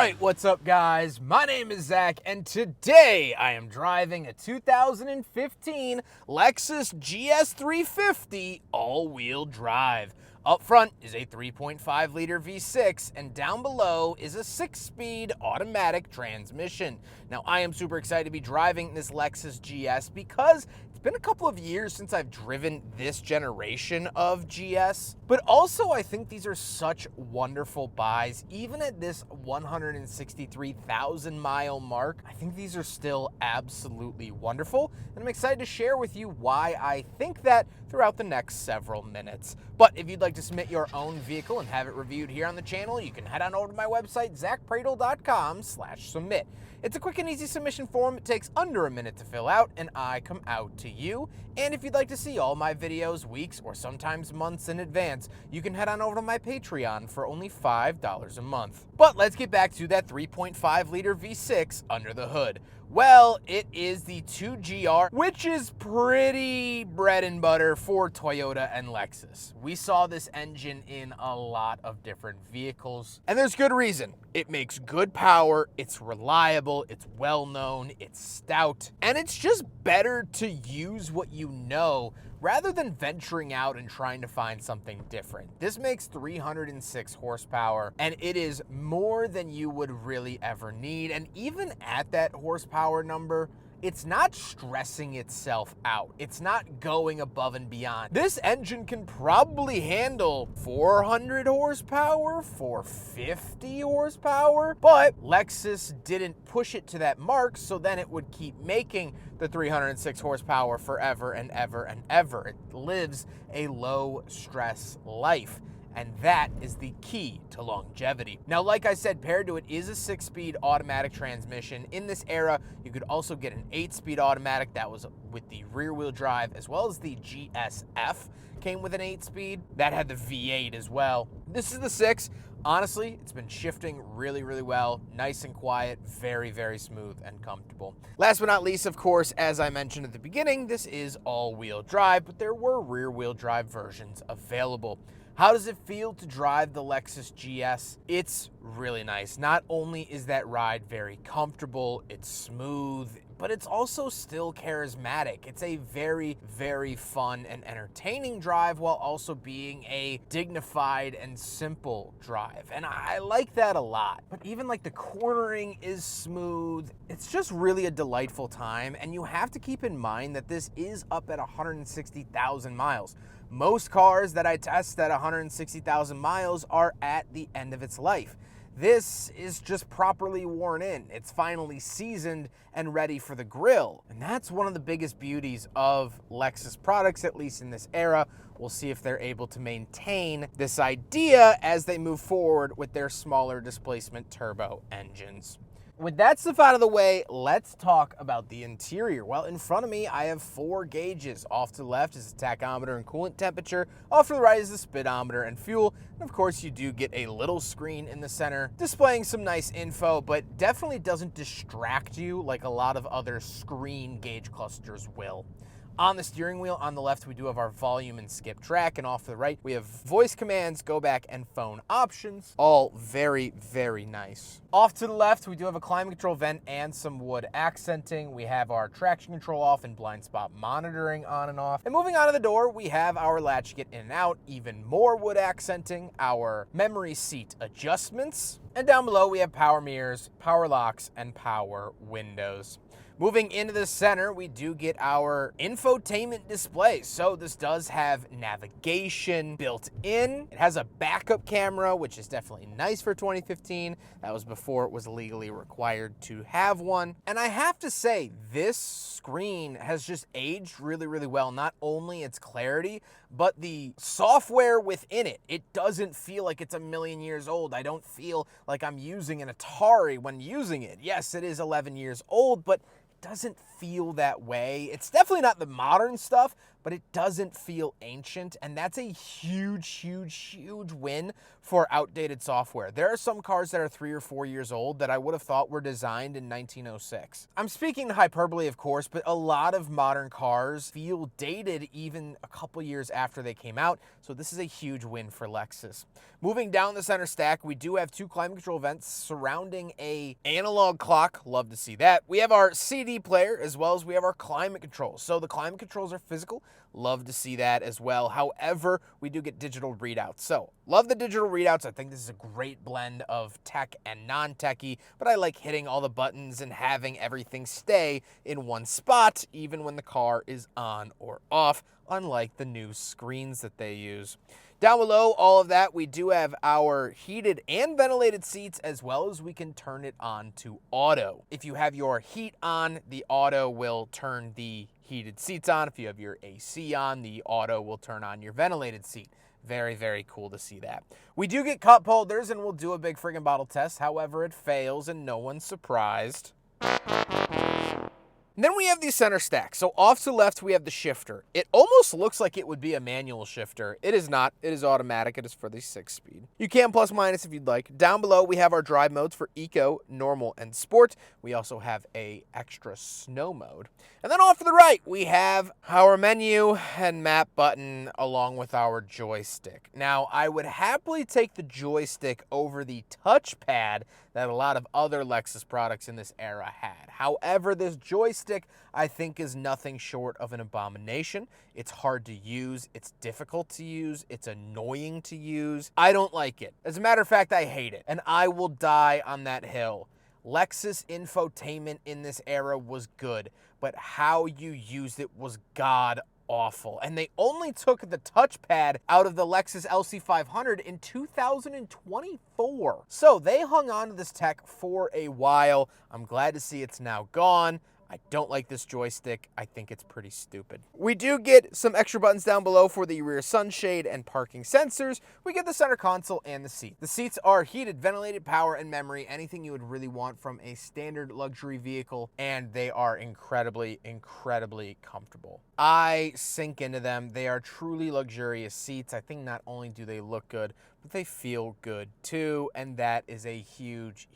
Alright, what's up guys? My name is Zach, and today I am driving a 2015 Lexus GS350 all-wheel drive. Up front is a 3.5-liter V6, and down below is a 6-speed automatic transmission. Now, I am super excited to be driving this Lexus GS because it's been a couple of years since I've driven this generation of GS, but also I think these are such wonderful buys. Even at this 163,000 mile mark, I think these are still absolutely wonderful, and I'm excited to share with you why I think that throughout the next several minutes. But if you'd like to submit your own vehicle and have it reviewed here on the channel, you can head on over to my website, zackpradel.com/submit. It's a quick and easy submission form. It takes under a minute to fill out, and I come out to you. And if you'd like to see all my videos weeks or sometimes months in advance, you can head on over to my Patreon for only $5 a month. But let's get back to that 3.5-liter V6 under the hood. Well, it is the 2GR, which is pretty bread and butter for Toyota and Lexus. We saw this engine in a lot of different vehicles, and there's good reason. It makes good power, it's reliable, it's well-known, it's stout, and it's just better to use what you know rather than venturing out and trying to find something different. This makes 306 horsepower, and it is more than you would really ever need. And even at that horsepower number, it's not stressing itself out. It's not going above and beyond. This engine can probably handle 400 horsepower, 450 horsepower, but Lexus didn't push it to that mark, so then it would keep making the 306 horsepower forever and ever and ever. It lives a low stress life, and that is the key to longevity. Now, like I said, paired to it is a 6-speed automatic transmission. In this era, you could also get an 8-speed automatic that was with the rear-wheel drive, as well as the GSF came with an 8-speed that had the V8 as well. This is the 6. Honestly, it's been shifting really, really well. Nice and quiet, very, very smooth and comfortable. Last but not least, of course, as I mentioned at the beginning, this is all-wheel drive, but there were rear-wheel drive versions available. How does it feel to drive the Lexus GS? It's really nice. Not only is that ride very comfortable, it's smooth, but it's also still charismatic. It's a very, very fun and entertaining drive while also being a dignified and simple drive. And I like that a lot. But even like the cornering is smooth. It's just really a delightful time. And you have to keep in mind that this is up at 160,000 miles. Most cars that I test at 160,000 miles are at the end of its life. This is just properly worn in. It's finally seasoned and ready for the grill. And that's one of the biggest beauties of Lexus products, at least in this era. We'll see if they're able to maintain this idea as they move forward with their smaller displacement turbo engines. With that stuff out of the way, let's talk about the interior. Well, in front of me, I have 4 gauges. Off to the left is the tachometer and coolant temperature. Off to the right is the speedometer and fuel. And of course, you do get a little screen in the center displaying some nice info, but definitely doesn't distract you like a lot of other screen gauge clusters will. On the steering wheel, on the left, we do have our volume and skip track, and off to the right, we have voice commands, go back, and phone options. All very, very nice. Off to the left, we do have a climate control vent and some wood accenting. We have our traction control off and blind spot monitoring on and off. And moving on to the door, we have our latch get in and out, even more wood accenting, our memory seat adjustments, and down below, we have power mirrors, power locks, and power windows. Moving into the center, we do get our infotainment display. So this does have navigation built in. It has a backup camera, which is definitely nice for 2015. That was before it was legally required to have one. And I have to say, this screen has just aged really, really well. Not only its clarity, but the software within it. It doesn't feel like it's a million years old. I don't feel like I'm using an Atari when using it. Yes, it is 11 years old, but doesn't feel that way. It's definitely not the modern stuff, but it doesn't feel ancient, and that's a huge win for outdated software. There are some cars that are 3 or 4 years old that I would have thought were designed in 1906. I'm speaking hyperbole, of course, but a lot of modern cars feel dated even a couple years after they came out, so this is a huge win for Lexus. Moving down the center stack, we do have 2 climate control vents surrounding a analog clock. Love to see that. We have our CD player as well as we have our climate controls. So the climate controls are physical. Love to see that as well. However, we do get digital readouts. So love the digital readouts. I think this is a great blend of tech and non-techy, but I like hitting all the buttons and having everything stay in one spot, even when the car is on or off, unlike the new screens that they use. Down below all of that, we do have our heated and ventilated seats, as well as we can turn it on to auto. If you have your heat on, the auto will turn the heated seats on. If you have your AC on, the auto will turn on your ventilated seat. Very cool to see that. We do get cup holders, and we'll do a big friggin' bottle test. However, it fails, and no one's surprised. And then we have the center stack. So off to the left, we have the shifter. It almost looks like it would be a manual shifter. It is not. It is automatic. It is for the 6-speed. You can plus minus if you'd like. Down below, we have our drive modes for Eco, Normal, and Sport. We also have a extra snow mode. And then off to the right, we have our menu and map button along with our joystick. Now, I would happily take the joystick over the touchpad that a lot of other Lexus products in this era had. However, this joystick, I think, is nothing short of an abomination. It's hard to use, it's difficult to use, it's annoying to use. I don't like it. As a matter of fact, I hate it, and I will die on that hill. Lexus infotainment in this era was good, but how you used it was god awful. And they only took the touchpad out of the Lexus LC500 in 2024. So they hung on to this tech for a while. I'm glad to see it's now gone. I don't like this joystick. I think it's pretty stupid. We do get some extra buttons down below for the rear sunshade and parking sensors. We get the center console and the seat. The seats are heated, ventilated, power, and memory, anything you would really want from a standard luxury vehicle, and they are incredibly comfortable. I sink into them. They are truly luxurious seats. I think not only do they look good, but they feel good too, and that is a huge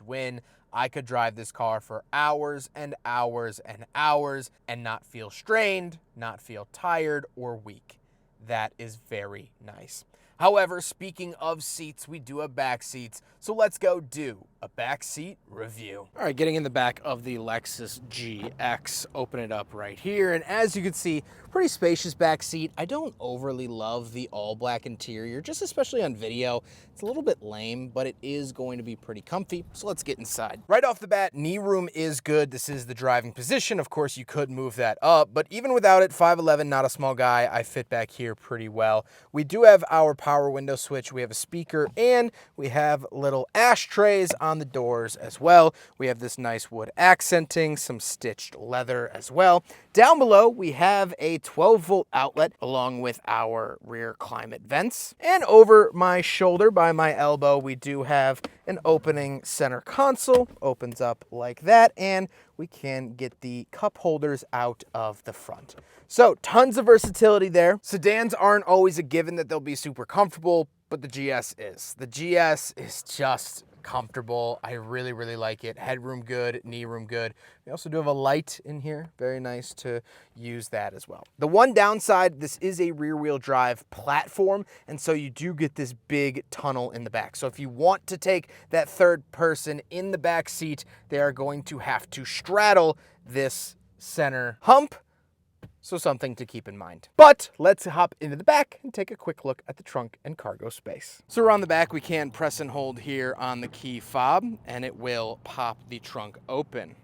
win. I could drive this car for hours and hours and hours and not feel strained, not feel tired or weak. That is very nice. However, speaking of seats, we do have back seats, so let's go do a back seat review. All right, getting in the back of the Lexus GX, open it up right here, and as you can see, pretty spacious back seat. I don't overly love the all black interior, just especially on video. It's a little bit lame, but it is going to be pretty comfy, so let's get inside. Right off the bat, knee room is good. This is the driving position. Of course, you could move that up, but even without it, 5'11", not a small guy, I fit back here pretty well. We do have our power window switch, we have a speaker, and we have little ashtrays on the doors as well. We have this nice wood accenting, some stitched leather as well. Down below, we have a 12-volt outlet along with our rear climate vents. And over my shoulder by my elbow, we do have an opening center console. Opens up like that, and we can get the cup holders out of the front. So tons of versatility there. Sedans aren't always a given that they'll be super comfortable, but the GS is. The GS is just comfortable. I really like it. Headroom good, knee room good. We also do have a light in here. Very nice to use that as well. The one downside, this is a rear wheel drive platform, and so you do get this big tunnel in the back. So if you want to take that third person in the back seat, they are going to have to straddle this center hump. So something to keep in mind. But let's hop into the back and take a quick look at the trunk and cargo space. So around the back, we can press and hold here on the key fob, and it will pop the trunk open.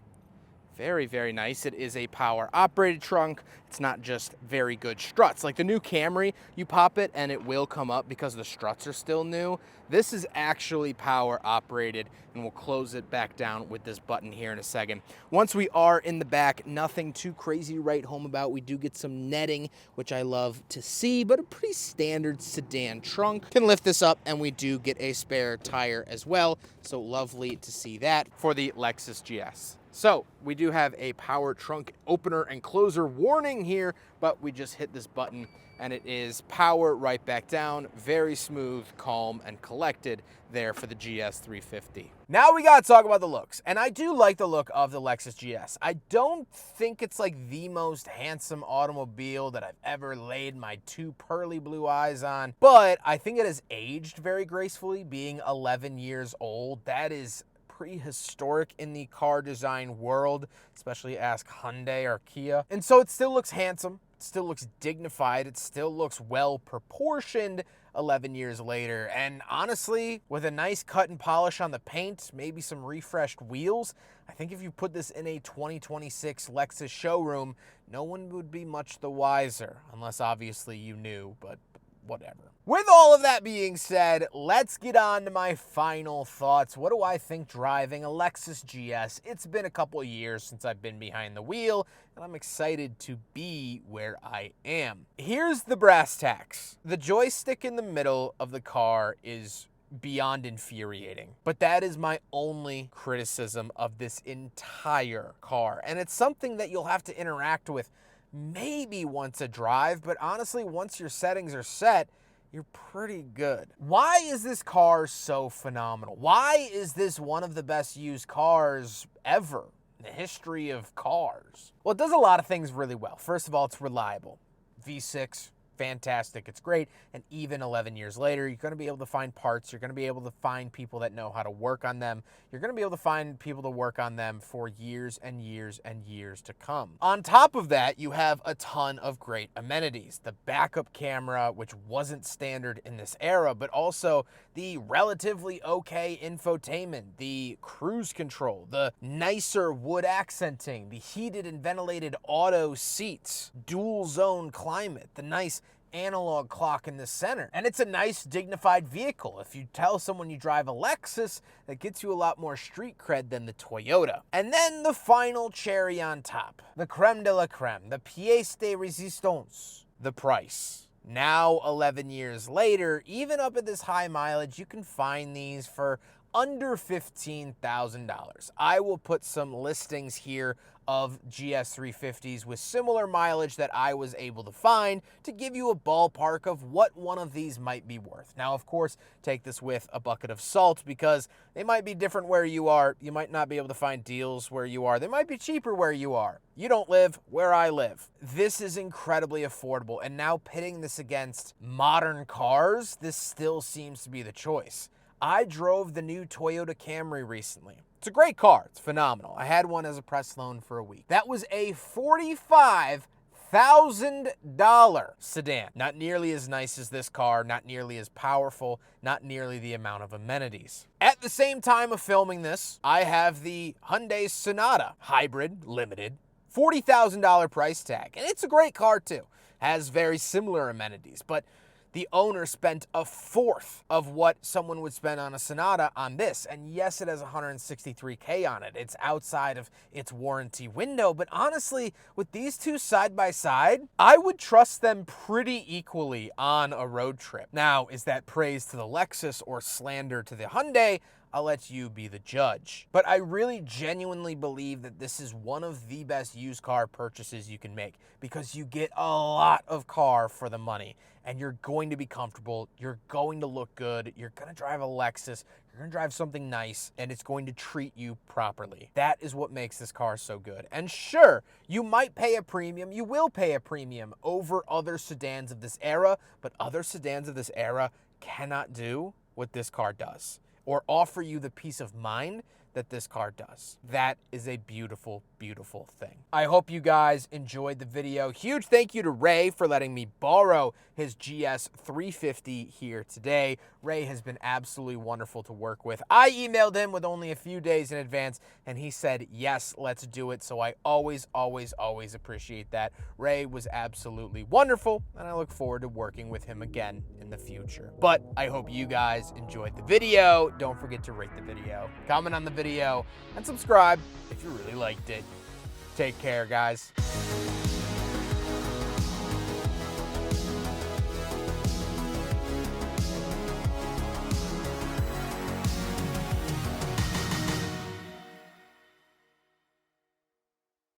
Very nice. It is a power operated trunk. It's not just very good struts. Like the new Camry, you pop it and it will come up because the struts are still new. This is actually power operated, and we'll close it back down with this button here in a second. Once we are in the back, nothing too crazy to write home about. We do get some netting, which I love to see, but a pretty standard sedan trunk. Can lift this up, and we do get a spare tire as well. So lovely to see that for the Lexus GS. So we do have a power trunk opener and closer warning here, but we just hit this button and it is power right back down. Very smooth, calm, and collected there for the GS350. Now we gotta talk about the looks, and I do like the look of the Lexus GS. I don't think it's like the most handsome automobile that I've ever laid my two pearly blue eyes on, but I think it has aged very gracefully, being 11 years old. That is prehistoric in the car design world, especially ask Hyundai or Kia. And so it still looks handsome, it still looks dignified, it still looks well proportioned 11 years later. And honestly, with a nice cut and polish on the paint, maybe some refreshed wheels, I think if you put this in a 2026 Lexus showroom, no one would be much the wiser, unless obviously you knew, but whatever. With all of that being said, let's get on to my final thoughts. What do I think driving a Lexus GS? It's been a couple of years since I've been behind the wheel, and I'm excited to be where I am. Here's the brass tacks. The joystick in the middle of the car is beyond infuriating, but that is my only criticism of this entire car, and it's something that you'll have to interact with maybe once a drive, but honestly, once your settings are set, you're pretty good. Why is this car so phenomenal? Why is this one of the best used cars ever in the history of cars? Well, it does a lot of things really well. First of all, it's reliable. V6, fantastic, it's great, and even 11 years later, you're going to be able to find parts, you're going to be able to find people that know how to work on them, you're going to be able to find people to work on them for years and years and years to come. On top of that, you have a ton of great amenities. The backup camera, which wasn't standard in this era, but also the relatively okay infotainment, the cruise control, the nicer wood accenting, the heated and ventilated auto seats, dual zone climate, the nice analog clock in the center. And it's a nice, dignified vehicle. If you tell someone you drive a Lexus, that gets you a lot more street cred than the Toyota. And then the final cherry on top, the creme de la creme, the pièce de résistance, the price. Now, 11 years later, even up at this high mileage, you can find these for under $15,000. I will put some listings here of GS350s with similar mileage that I was able to find to give you a ballpark of what one of these might be worth. Now, of course, take this with a bucket of salt because they might be different where you are. You might not be able to find deals where you are. They might be cheaper where you are. You don't live where I live. This is incredibly affordable, and now pitting this against modern cars, this still seems to be the choice. I drove the new Toyota Camry recently. It's a great car. It's phenomenal. I had one as a press loan for a week. That was a $45,000 sedan. Not nearly as nice as this car, not nearly as powerful, not nearly the amount of amenities. At the same time of filming this, I have the Hyundai Sonata Hybrid Limited, $40,000 price tag. And it's a great car too. Has very similar amenities, but the owner spent a fourth of what someone would spend on a Sonata on this. And yes, it has 163K on it. It's outside of its warranty window. But honestly, with these two side by side, I would trust them pretty equally on a road trip. Now, is that praise to the Lexus or slander to the Hyundai? I'll let you be the judge. But I really genuinely believe that this is one of the best used car purchases you can make because you get a lot of car for the money and you're going to be comfortable, you're going to look good, you're gonna drive a Lexus, you're gonna drive something nice, and it's going to treat you properly. That is what makes this car so good. And sure, you might pay a premium, you will pay a premium over other sedans of this era, but other sedans of this era cannot do what this car does, or offer you the peace of mind that this car does. That is a beautiful, beautiful thing. I hope you guys enjoyed the video. Huge thank you to Ray for letting me borrow his GS350 here today. Ray has been absolutely wonderful to work with. I emailed him with only a few days in advance, and he said, yes, let's do it. So I always, always, always appreciate that. Ray was absolutely wonderful, and I look forward to working with him again in the future. But I hope you guys enjoyed the video. Don't forget to rate the video, comment on the video, and subscribe if you really liked it. Take care, guys.